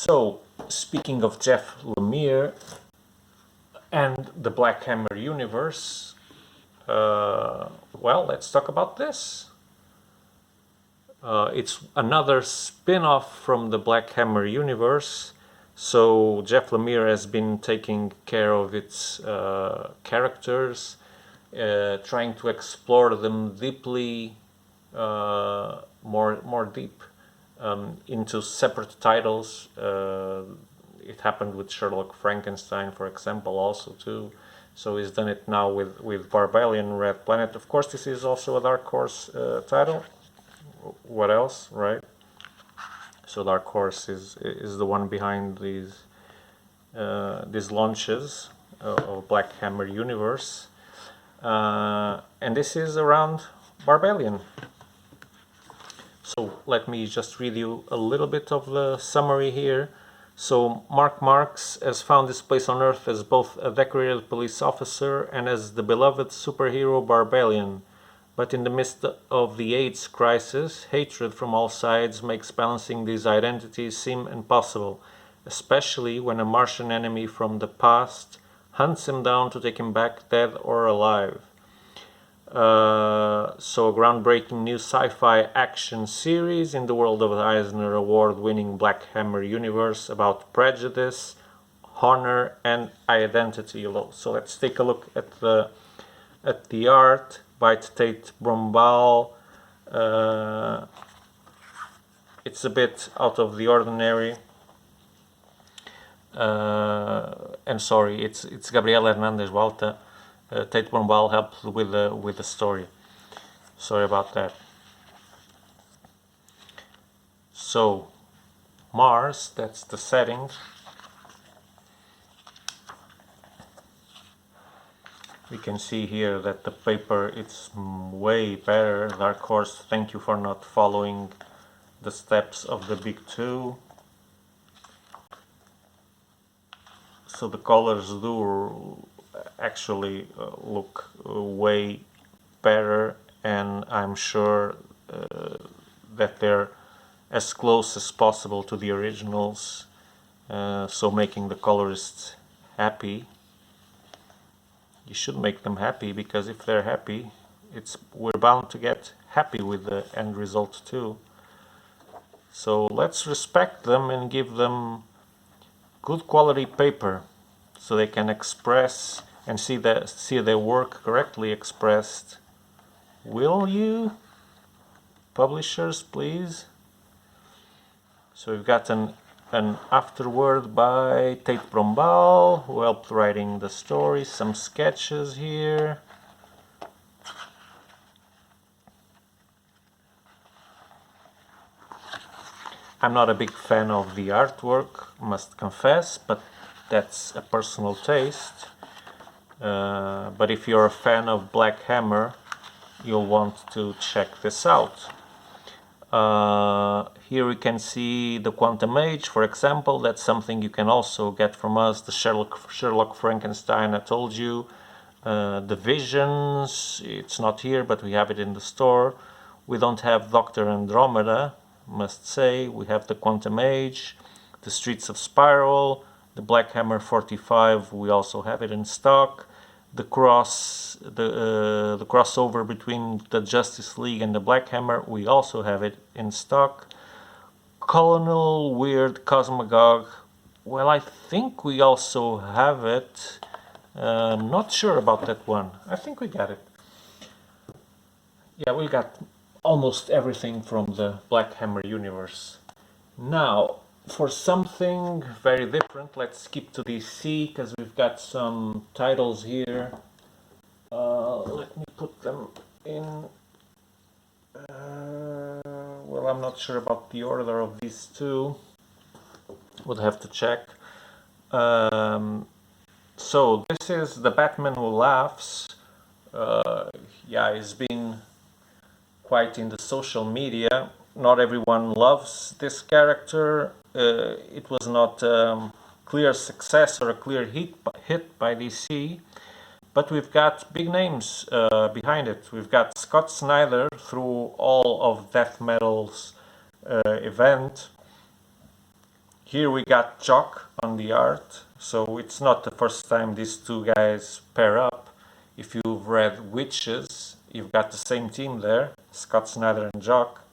So, speaking of Jeff Lemire and the Black Hammer universe, well, let's talk about this. It's another spin-off from the Black Hammer universe. So Jeff Lemire has been taking care of its characters, trying to explore them deeply, more deep, into separate titles. It happened with Sherlock Frankenstein, for example, also too. So he's done it now with Barbarian Red Planet. Of course, this is also a Dark Horse title. What else, right? So Dark Horse is the one behind these launches of Black Hammer universe, and this is around Barbarian. So let me just read you a little bit of the summary here. So Mark Marks has found his place on Earth as both a decorated police officer and as the beloved superhero Barbarian. But in the midst of the AIDS crisis, hatred from all sides makes balancing these identities seem impossible, especially when a Martian enemy from the past hunts him down to take him back dead or alive. So a groundbreaking new sci-fi action series in the world of the Eisner Award-winning Black Hammer universe about prejudice, honor, and identity. So let's take a look at the art by Tate Brombal. It's a bit out of the ordinary. I'm sorry, it's Gabriel Hernandez Walta. Tate Brombal helped with the story. Sorry about that. So Mars, that's the setting. We can see here that the paper it's way better. Dark Horse, thank you for not following the steps of the big two. So the colors do actually look way better, and I'm sure that they're as close as possible to the originals, so making the colorists happy. You should make them happy, because if they're happy, we're bound to get happy with the end result too. So let's respect them and give them good quality paper so they can express and see their work correctly expressed. Will you, publishers, please? So we've got an afterword by Tate Brombal, who helped writing the story, some sketches here. I'm not a big fan of the artwork, must confess, but that's a personal taste. But if you're a fan of Black Hammer, you'll want to check this out. Here we can see the Quantum Age, for example. That's something you can also get from us. The Sherlock Frankenstein, I told you. The Visions, it's not here, but we have it in the store. We don't have Dr. Andromeda, must say. We have the Quantum Age, the Streets of Spiral, the Black Hammer 45. We also have it in stock. The crossover between the Justice League and the Black Hammer, we also have it in stock. Colonel Weird Cosmagog, well, I think we also have it. Not sure about that one. I think we got it. Yeah, we got almost everything from the Black Hammer universe. Now, for something very different, let's skip to DC, because we've got some titles here. Let me put them in. Well, I'm not sure about the order of these two. Would have to check. So this is The Batman Who Laughs. Yeah, he's been quite in the social media. Not everyone loves this character. It was not a clear success or a clear hit by DC, but we've got big names behind it. We've got Scott Snyder through all of Death Metal's event. Here we got Jock on the art, so it's not the first time these two guys pair up. If you've read Witches, you've got the same team there, Scott Snyder and Jock.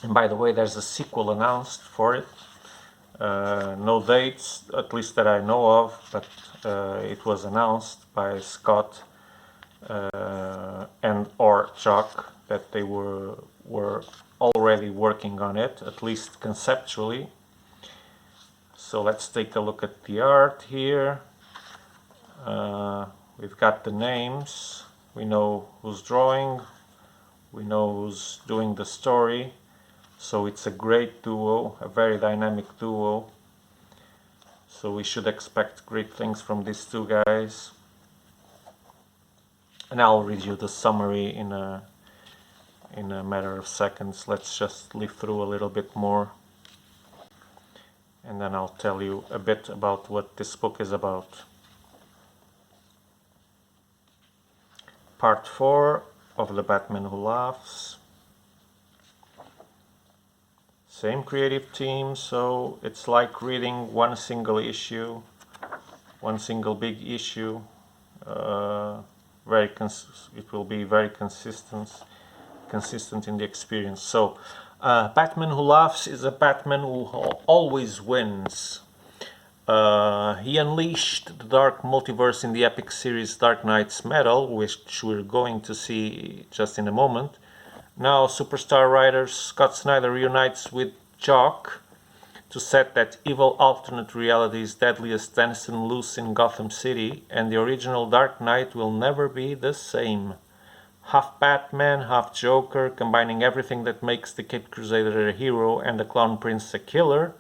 And by the way, there's a sequel announced for it. No dates, at least that I know of, but it was announced by Scott and or Jock that they were already working on it, at least conceptually. So let's take a look at the art here. We've got the names, we know who's drawing, we know who's doing the story. So it's a great duo, a very dynamic duo. So we should expect great things from these two guys. And I'll read you the summary in a matter of seconds. Let's just leaf through a little bit more. And then I'll tell you a bit about what this book is about. Part 4 of The Batman Who Laughs. Same creative team, so it's like reading one single issue, one single big issue. It will be very consistent in the experience. So, Batman Who Laughs is a Batman who always wins. He unleashed the dark multiverse in the epic series Dark Knight's Metal, which we're going to see just in a moment. Now, superstar writer Scott Snyder reunites with Jock to set that evil alternate reality's deadliest denizen loose in Gotham City, and the original Dark Knight will never be the same. Half Batman, half Joker, combining everything that makes the Caped Crusader a hero and the Clown Prince a killer,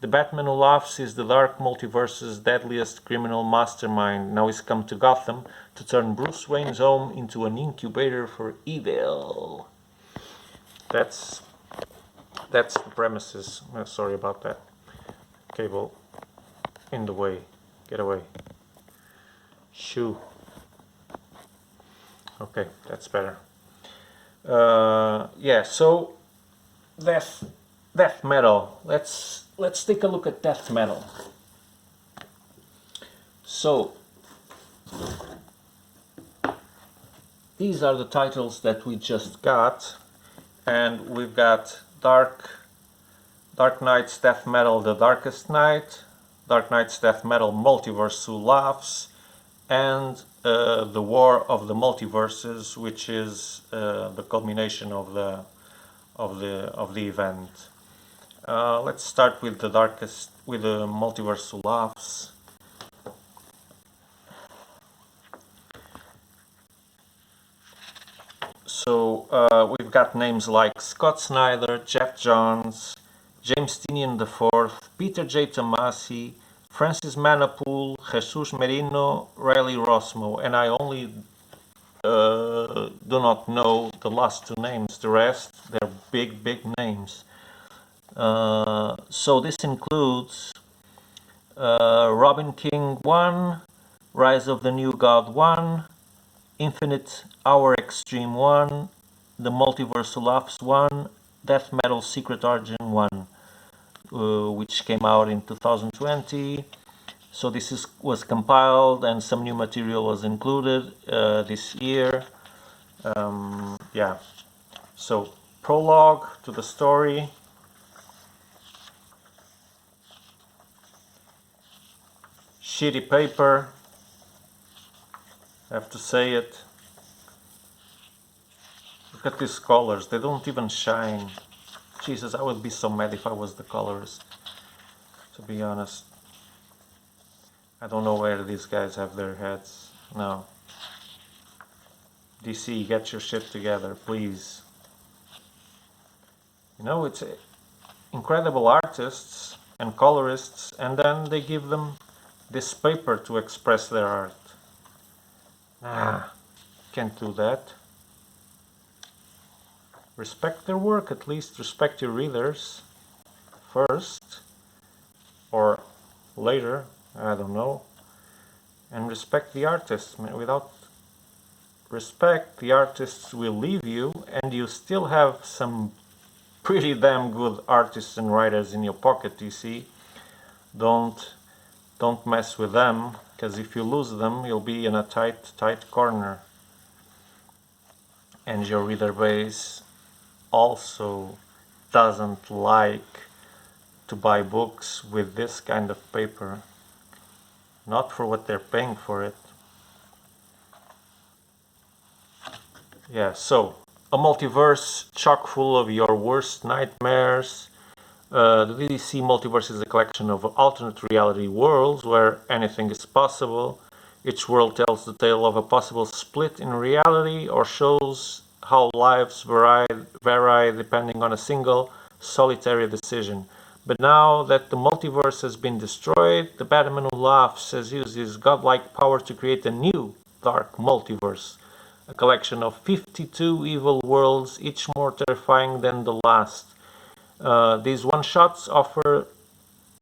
the Batman Who Laughs is the dark multiverse's deadliest criminal mastermind. Now he's come to Gotham to turn Bruce Wayne's home into an incubator for evil. That's the premises. Sorry about that. Cable in the way. Get away. Shoo. Okay, that's better. Yeah, so death metal. Let's take a look at death metal. So these are the titles that we just got. And we've got Dark Knight's Death Metal, The Darkest Night, Dark Knight's Death Metal, Multiverse Who Laughs, and The War of the Multiverses, which is the culmination of the event. Let's start with the Multiverse Who Laughs. So we've got names like Scott Snyder, Jeff Johns, James Tynion IV, Peter J. Tomasi, Francis Manapool, Jesus Merino, Riley Rossmo, and I only do not know the last two names. The rest, they're big names. So this includes Robin King 1, Rise of the New God 1, Infinite Hour Extreme 1, The Multiverse Who Laughs 1, Death Metal Secret Origin 1, which came out in 2020. So this was compiled and some new material was included this year. Yeah, so prologue to the story. Shitty paper, I have to say it. Look at these colors, they don't even shine. Jesus, I would be so mad if I was the colorist, to be honest. I don't know where these guys have their heads. No. DC, get your shit together, please. You know, it's incredible artists and colorists, and then they give them this paper to express their art. Can't do that. Respect their work, at least respect your readers first, or later, I don't know, and respect the artists. Without respect, the artists will leave you, and you still have some pretty damn good artists and writers in your pocket, you see. Don't mess with them, because if you lose them, you'll be in a tight corner. And your reader base also doesn't like to buy books with this kind of paper, not for what they're paying for it. Yeah, so a multiverse chock full of your worst nightmares. The DDC multiverse is a collection of alternate reality worlds where anything is possible. Each world tells the tale of a possible split in reality or shows how lives vary depending on a single solitary decision. But now that the multiverse has been destroyed, the Batman who laughs has used his godlike power to create a new dark multiverse, a collection of 52 evil worlds, each more terrifying than the last. These one-shots offer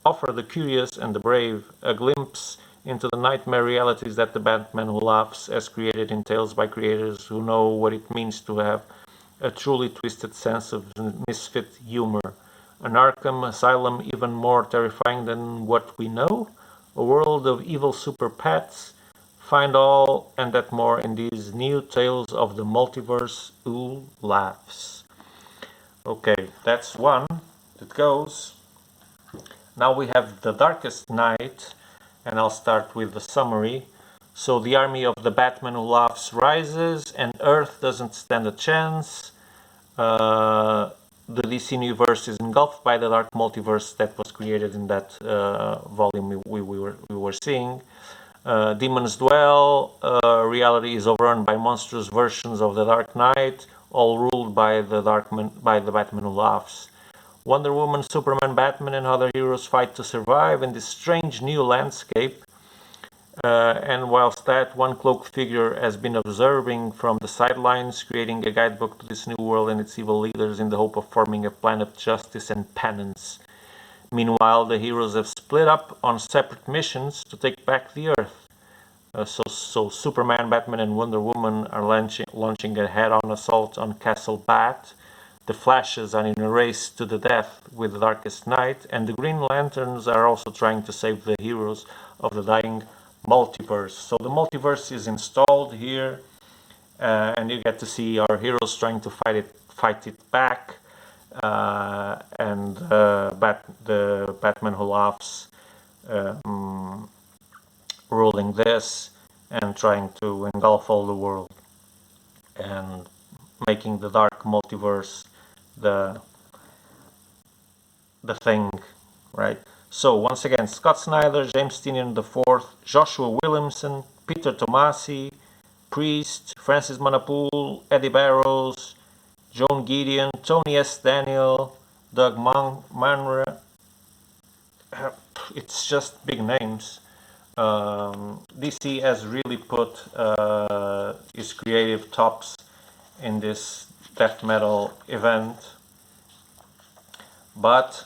the curious and the brave a glimpse into the nightmare realities that the Batman Who Laughs has created in tales by creators who know what it means to have a truly twisted sense of misfit humor. An Arkham Asylum even more terrifying than what we know? A world of evil super pets? Find all and that more in these new tales of the multiverse Who Laughs. Okay, that's one that goes. Now we have The Darkest Night, and I'll start with the summary. So the army of the Batman Who Laughs rises, and Earth doesn't stand a chance. The DC universe is engulfed by the dark multiverse that was created in that volume we were seeing. Demons dwell. Reality is overrun by monstrous versions of the Dark Knight, all ruled by the Batman Who Laughs. Wonder Woman, Superman, Batman, and other heroes fight to survive in this strange new landscape. And whilst that one cloaked figure has been observing from the sidelines, creating a guidebook to this new world and its evil leaders in the hope of forming a plan of justice and penance. Meanwhile, the heroes have split up on separate missions to take back the Earth. So Superman, Batman, and Wonder Woman are launching a head-on assault on Castle Bat. The Flashes are in a race to the death with the Darkest Night, and the Green Lanterns are also trying to save the heroes of the dying multiverse. So the multiverse is installed here, and you get to see our heroes trying to fight it back, and the Batman Who Laughs ruling this and trying to engulf all the world and making the dark multiverse the thing, right? So once again, Scott Snyder, James Tynion IV, Joshua Williamson, Peter Tomasi, Priest, Francis Manapool, Eddie Barrows, Joan Gideon, Tony S. Daniel, Doug Manra. It's just big names. DC has really put his creative tops in this death metal event, but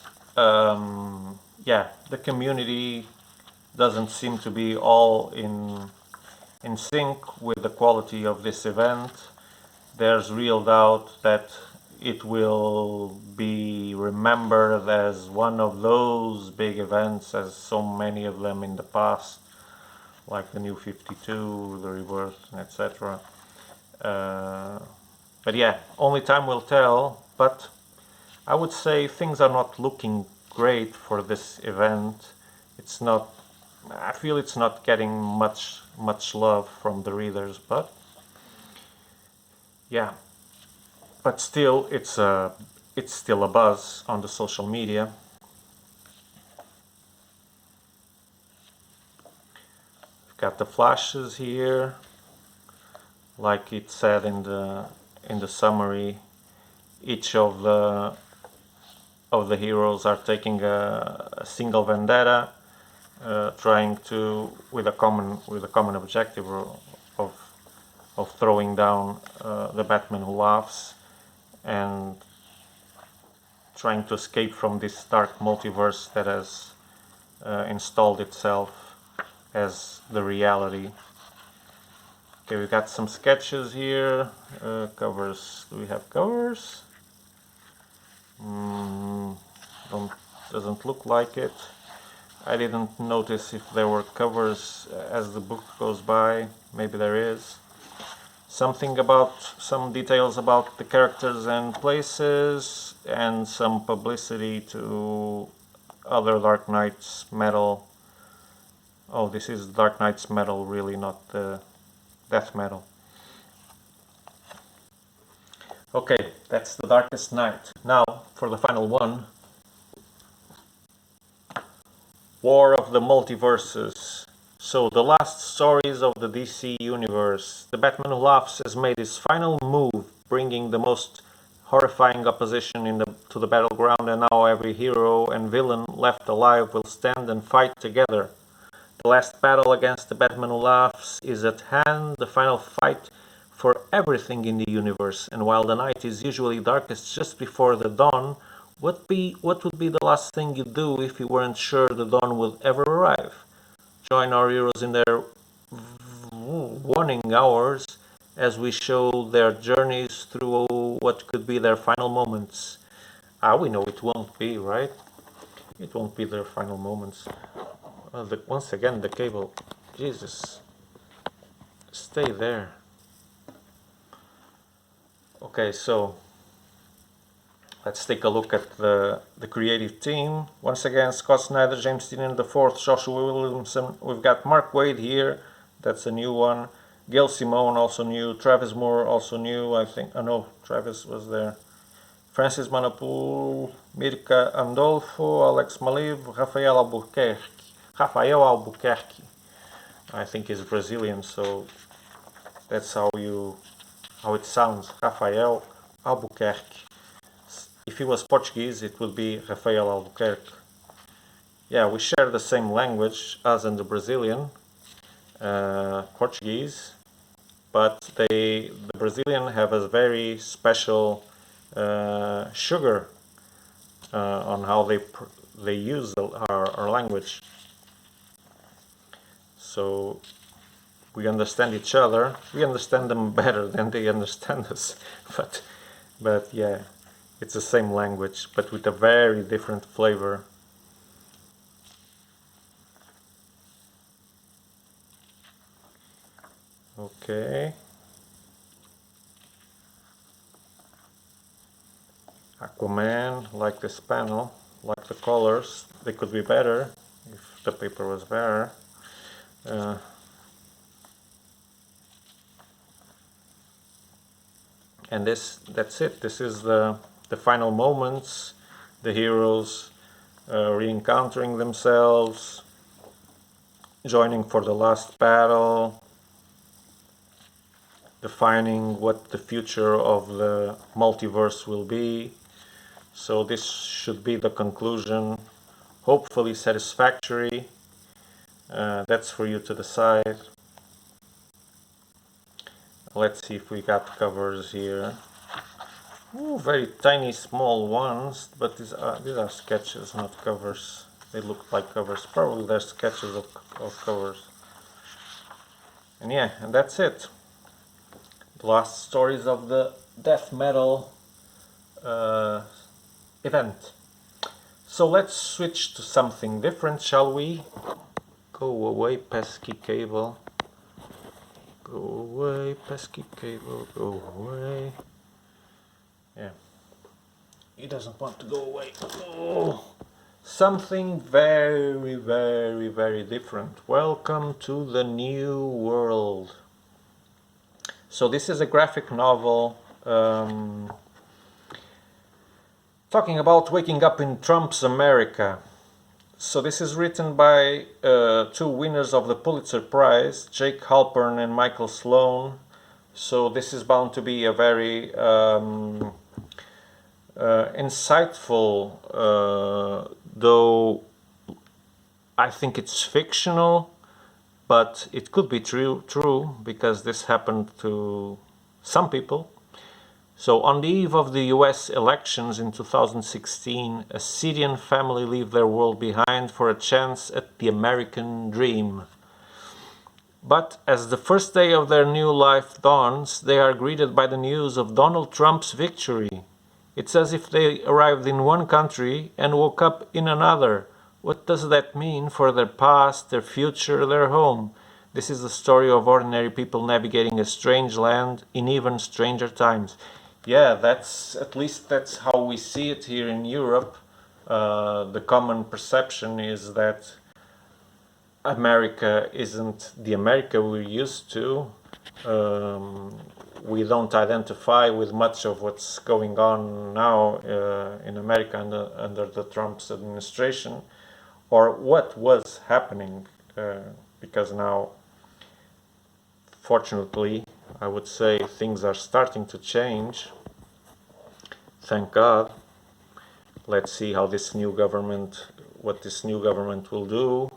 yeah, the community doesn't seem to be all in sync with the quality of this event. There's real doubt that it will be remembered as one of those big events, as so many of them in the past, like the New 52, the Rebirth, etc. But yeah, only time will tell. But I would say things are not looking great for this event. It's not. I feel it's not getting much love from the readers, but yeah. But still, it's still a buzz on the social media. We've got the Flashes here, like it said in the summary. Each of the heroes are taking a single vendetta, trying to with a common objective of throwing down the Batman Who Laughs and trying to escape from this dark multiverse that has installed itself as the reality. Okay, we got some sketches here. Covers. Do we have covers? Mm, doesn't look like it. I didn't notice if there were covers as the book goes by. Maybe there is. Something about some details about the characters and places, and some publicity to other Dark Knight's metal. Oh, this is Dark Knight's metal, really, not the death metal. Okay, that's the Darkest Night. Now, for the final one. War of the Multiverses. So, the last stories of the DC Universe. The Batman Who Laughs has made his final move, bringing the most horrifying opposition to the battleground, and now every hero and villain left alive will stand and fight together. The last battle against the Batman Who Laughs is at hand, the final fight for everything in the universe. And while the night is usually darkest just before the dawn, what would be the last thing you'd do if you weren't sure the dawn will ever arrive? Join our heroes in their warning hours as we show their journeys through what could be their final moments. We know it won't be, right? It won't be their final moments. Once again, the cable. Jesus. Stay there. Okay, so let's take a look at the creative team. Once again, Scott Snyder, James Tynion IV, Joshua Williamson. We've got Mark Waid here. That's a new one. Gail Simone, also new. Travis Moore, also new, I think. Oh no, Travis was there. Francis Manapoul, Mirka Andolfo, Alex Maliv, Rafael Albuquerque. I think he's Brazilian, so that's how it sounds. Rafael Albuquerque. If he was Portuguese, it would be Rafael Albuquerque. Yeah, we share the same language, us and the Brazilian, Portuguese, but the Brazilian have a very special sugar on how they use our language. So we understand each other. We understand them better than they understand us. But yeah, it's the same language, but with a very different flavor. Okay. Aquaman, like this panel, like the colors. They could be better if the paper was better. And that's it. This is the final moments, the heroes re-encountering themselves, joining for the last battle, defining what the future of the multiverse will be. So this should be the conclusion, hopefully satisfactory. That's for you to decide. Let's see if we got covers here. Ooh, very tiny, small ones, but these are sketches, not covers. They look like covers. Probably they're sketches of covers. And yeah, and that's it. The last stories of the death metal event. So let's switch to something different, shall we? Go away, pesky cable. Go away, pesky cable, go away. Yeah. He doesn't want to go away. Oh. Something very, very, very different. Welcome to the new world. So this is a graphic novel talking about waking up in Trump's America. So this is written by two winners of the Pulitzer Prize, Jake Halpern and Michael Sloan. So this is bound to be a very insightful, though I think it's fictional, but it could be true because this happened to some people. So on the eve of the US elections in 2016, a Syrian family leave their world behind for a chance at the American dream. But as the first day of their new life dawns, they are greeted by the news of Donald Trump's victory. It's as if they arrived in one country and woke up in another. What does that mean for their past, their future, their home? This is the story of ordinary people navigating a strange land in even stranger times. Yeah, at least that's how we see it here in Europe. The common perception is that America isn't the America we're used to. We don't identify with much of what's going on now in America under the Trump's administration, or what was happening, because now, fortunately, I would say things are starting to change. Thank God. Let's see how what this new government will do.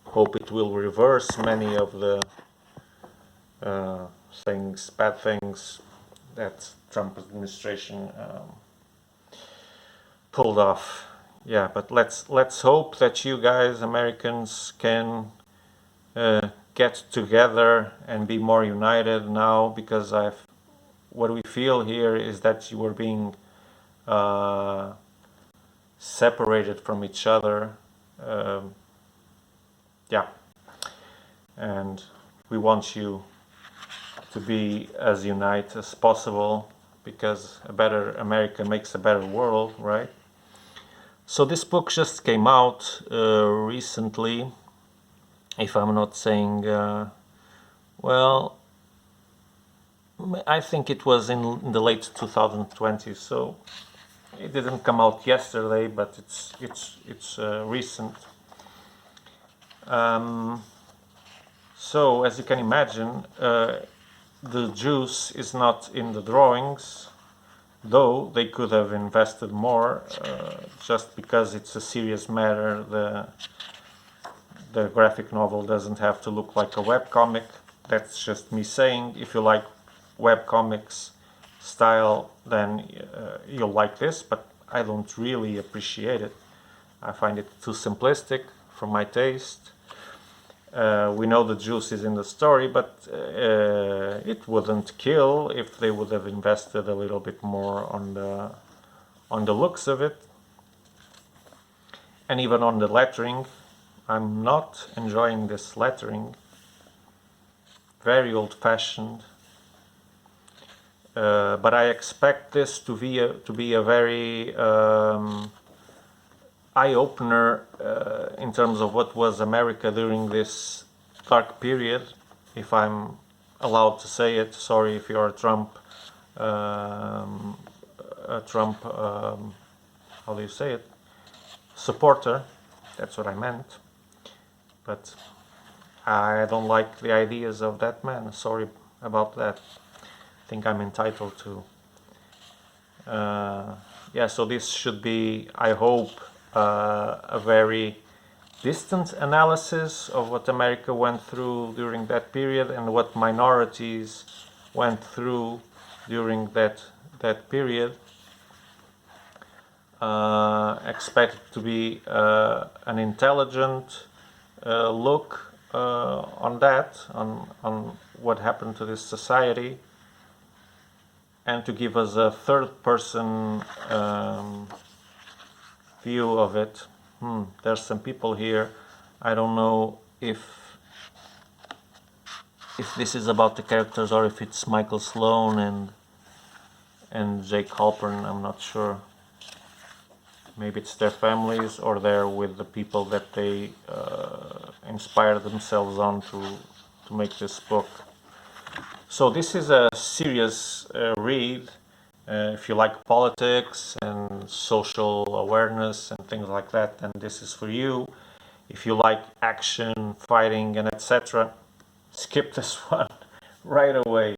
Hope it will reverse many of the bad things that Trump administration pulled off. Yeah, but let's hope that you guys, Americans, can get together and be more united now, because what we feel here is that you are being separated from each other. Yeah, and we want you to be as united as possible, because a better America makes a better world, right? So this book just came out recently, if I'm not saying, well, I think it was in the late 2020s, so it didn't come out yesterday, but it's recent. So as you can imagine, the juice is not in the drawings, though they could have invested more, just because it's a serious matter. The graphic novel doesn't have to look like a webcomic. That's just me saying. If you like webcomics style, then you'll like this, but I don't really appreciate it. I find it too simplistic for my taste. We know the juice is in the story, but it wouldn't kill if they would have invested a little bit more on the looks of it, and even on the lettering. I'm not enjoying this lettering. Very old-fashioned. But I expect this to be a very eye-opener in terms of what was America during this dark period, if I'm allowed to say it. Sorry if you're a Trump, how do you say it, supporter. That's what I meant. But I don't like the ideas of that man. Sorry about that. I think I'm entitled to. Yeah, so this should be, I hope, a very distant analysis of what America went through during that period and what minorities went through during that period. Expect it to be an intelligent look on what happened to this society, and to give us a third-person view of it. There's some people here. I don't know if this is about the characters or if it's Michael Sloan and Jake Halpern. I'm not sure. Maybe it's their families, or they're with the people that they inspired themselves on to make this book. So this is a serious read. If you like politics and social awareness and things like that, then this is for you. If you like action, fighting, and etc., skip this one right away.